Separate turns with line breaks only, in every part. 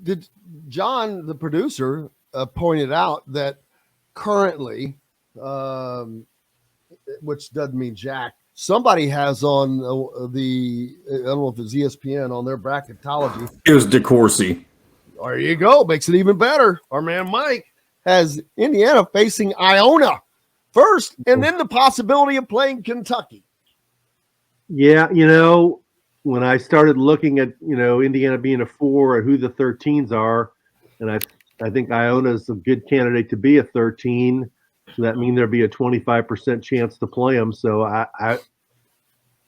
Did John, the producer, pointed out that currently, which doesn't mean jack, somebody has on I don't know if it's ESPN on their bracketology.
It was DeCourcy.
There you go. Makes it even better. Our man Mike has Indiana facing Iona first, and then the possibility of playing Kentucky.
Yeah, when I started looking at, Indiana being a 4 and who the 13s are, and I think Iona is a good candidate to be a 13. So that means there'd be a 25% chance to play them. So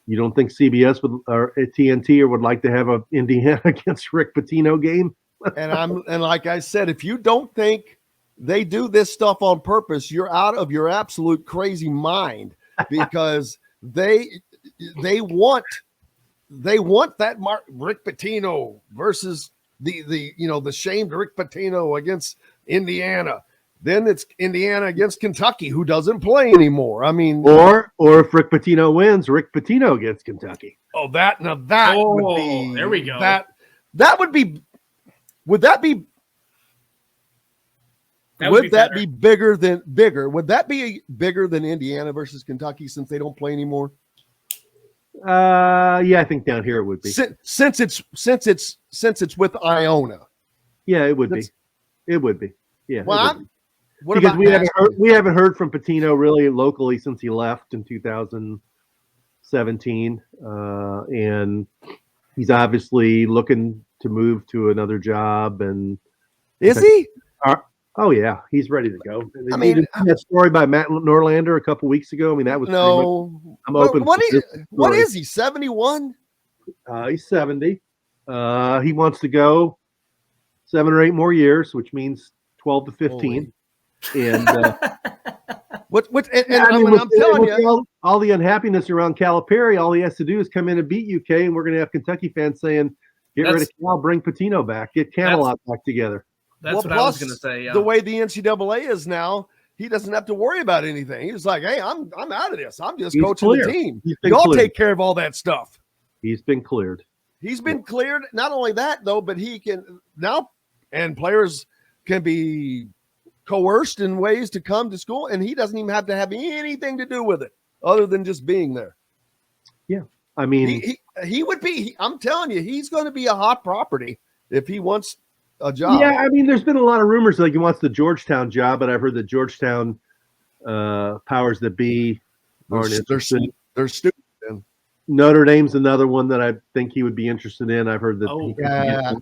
you don't think CBS or TNT would like to have a Indiana against Rick Pitino game?
and like I said, if you don't think they do this stuff on purpose, you're out of your absolute crazy mind, because they want that Rick Pitino versus the shamed Rick Pitino against Indiana. Then it's Indiana against Kentucky, who doesn't play anymore. I mean,
or if Rick Pitino wins, Rick Pitino against Kentucky.
Oh, would be
there we go.
That would be. Would that be? Would that be bigger? Would that be bigger than Indiana versus Kentucky, since they don't play anymore?
Yeah, I think down here it would be.
Since it's with Iona.
Yeah, it would be. It would be. Yeah.
Well,
because we haven't heard from Pitino really locally since he left in 2017, and he's obviously looking to move to another job. And
is he?
Oh yeah, he's ready to go.
I mean,
that story by Matt Norlander a couple weeks ago. I mean, that was
no.
I'm open.
What is he? 71?
He's 70. He wants to go 7 or 8 more years, which means 12 to 15. And I'm telling you, all the unhappiness around Calipari, all he has to do is come in and beat UK, and we're going to have Kentucky fans saying, "Get rid of Cal, bring Pitino back, get Camelot back together."
That's what I was going to say. Yeah.
The way the NCAA is now, he doesn't have to worry about anything. He's like, "Hey, I'm out of this. I'm just coaching the team. Y'all take care of all that stuff."
He's been cleared.
He's been cleared. Not only that, though, but he can now, and players can be coerced in ways to come to school, and he doesn't even have to have anything to do with it other than just being there.
Yeah. I mean,
he would be, I'm telling you, he's going to be a hot property if he wants a job.
Yeah. I mean, there's been a lot of rumors like he wants the Georgetown job, but I've heard the Georgetown powers that be aren't interested.
They're stupid.
Notre Dame's another one that I think he would be interested in. I've heard that.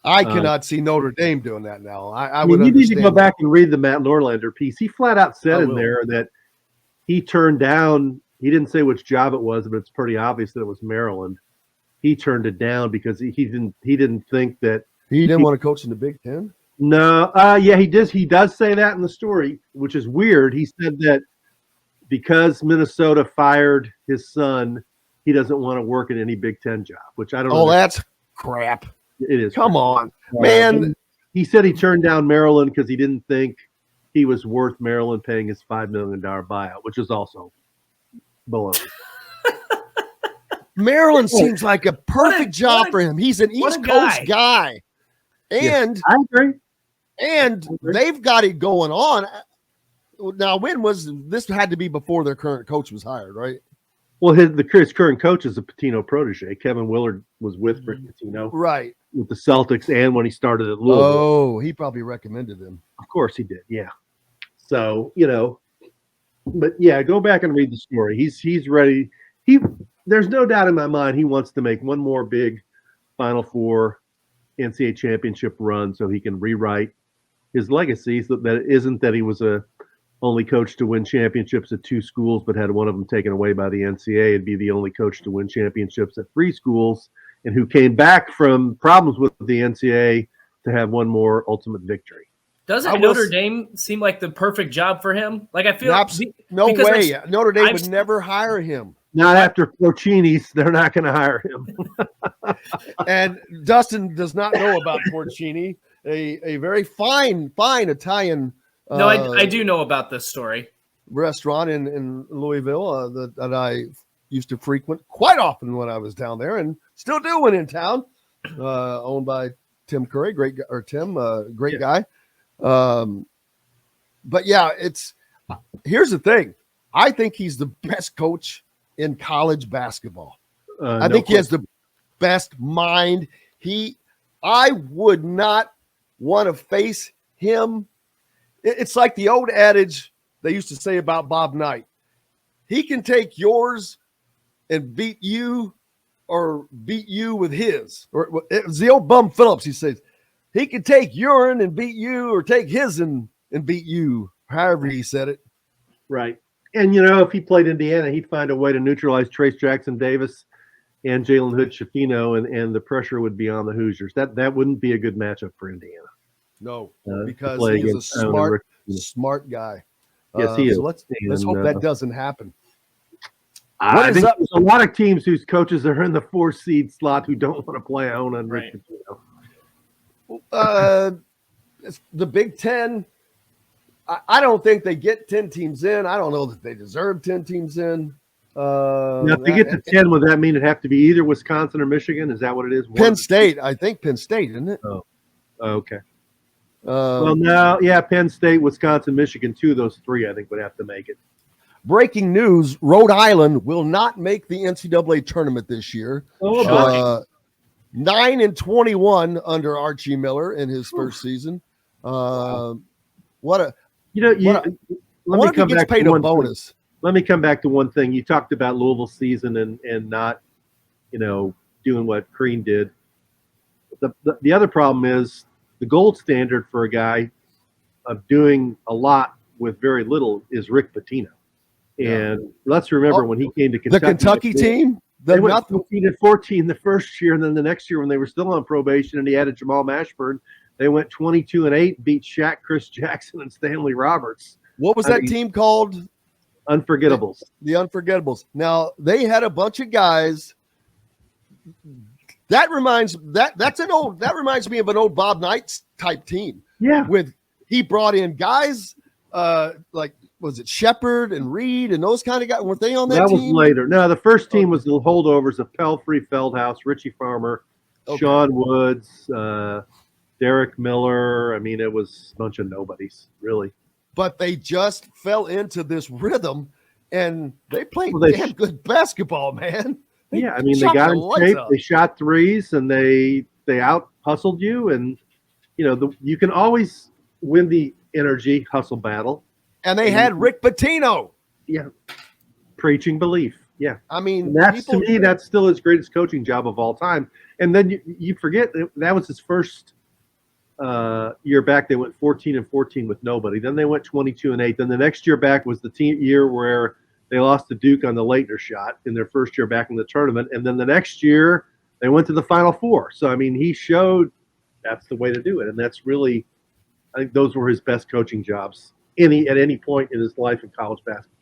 I cannot see Notre Dame doing that now. I
mean, you need to go back and read the Matt Norlander piece. He flat out said in there that he turned down. He didn't say which job it was, but it's pretty obvious that it was Maryland. He turned it down because he didn't think that
he didn't want to coach in the Big Ten.
No, yeah, he does. He does say that in the story, which is weird. He said that because Minnesota fired his son, he doesn't want to work in any Big Ten job. Which I don't know.
Oh, that's crap.
It is.
Come on, man.
He said he turned down Maryland because he didn't think he was worth Maryland paying his $5 million buyout, which is also below.
Maryland seems like a perfect job for him. He's an East Coast guy. And
I agree.
And they've got it going on. Now, when was this? Had to be before their current coach was hired, right?
Well, his current coach is a Pitino protege. Kevin Willard was with Rick Pitino,
right,
with the Celtics, and when he started at Louisville.
Oh, he probably recommended him.
Of course, he did. Yeah. So but yeah, go back and read the story. He's ready. There's no doubt in my mind he wants to make one more big Final Four NCAA championship run so he can rewrite his legacy. So that it isn't that he was only coach to win championships at 2 schools, but had one of them taken away by the NCAA, and be the only coach to win championships at 3 schools, and who came back from problems with the NCAA to have one more ultimate victory.
Doesn't Notre Dame seem like the perfect job for him? Like, I feel
no way. Notre Dame would never hire him.
Not after Porcini's, they're not going to hire him.
And Dustin does not know about Porcini, a very fine Italian.
No, I do know about this story.
Restaurant in Louisville that I used to frequent quite often when I was down there, and still do when in town. Owned by Tim Curry, great guy, or Tim, great
Yeah.
guy. But yeah, here's the thing. I think he's the best coach in college basketball. I think he has the best mind. I would not want to face him. It's like the old adage they used to say about Bob Knight. He can take yours and beat you, or beat you with his. Or it was the old Bum Phillips. He says he can take urine and beat you, or take his and beat you. However he said it.
Right. And, you know, if he played Indiana, he'd find a way to neutralize Trace Jackson Davis and Jalen Hood-Schifino, and the pressure would be on the Hoosiers. That wouldn't be a good matchup for Indiana.
No, because
play
he's a
against Iona and Rick Pitino.
smart guy.
Yes, he is.
So let's hope that doesn't happen.
I think there's a lot of teams whose coaches are in the 4 seed slot who don't want to play Iona and Rick Pitino.
The Big Ten, I don't think they get 10 teams in. I don't know that they deserve 10 teams in.
Now, if they get to 10, would that mean it'd have to be either Wisconsin or Michigan? Is that what it is?
Penn State. I think Penn State, isn't it?
Oh, okay. Well, now, yeah, Penn State, Wisconsin, Michigan, 2 of those 3, I think, would have to make it.
Breaking news, Rhode Island will not make the NCAA tournament this year.
Oh, boy.
9-21 under Archie Miller in his first season. Let me come back to one bonus.
Let me come back to one thing. You talked about Louisville's season and not, doing what Crean did. The other problem is the gold standard for a guy of doing a lot with very little is Rick Pitino. And let's remember when he came to Kentucky.
The Kentucky team?
They went 14-14 the first year, and then the next year when they were still on probation and he added Jamal Mashburn, they went 22-8, beat Shaq, Chris Jackson, and Stanley Roberts.
What was that team called?
Unforgettables.
The Unforgettables. Now, they had a bunch of guys. That reminds me of an old Bob Knight type team.
Yeah.
He brought in guys like, was it Shepard and Reed and those kind of guys? Weren't they on that team? That was
later. No, the first team was the holdovers of Pelfrey, Feldhouse, Richie Farmer, Sean Woods, Derek Miller. I mean, it was a bunch of nobodies, really.
But they just fell into this rhythm, and they played damn good basketball, man.
They got in shape. They shot threes, and they out hustled you. And you can always win the energy hustle battle.
And they had Rick Pitino.
Yeah, preaching belief. Yeah,
I mean,
that's still his greatest coaching job of all time. And then you forget that was his first year back. They went 14-14 with nobody. Then they went 22-8. Then the next year back was the year where they lost to Duke on the Leitner shot in their first year back in the tournament. And then the next year they went to the Final Four. So I mean, he showed that's the way to do it. And that's really, I think those were his best coaching jobs at any point in his life in college basketball.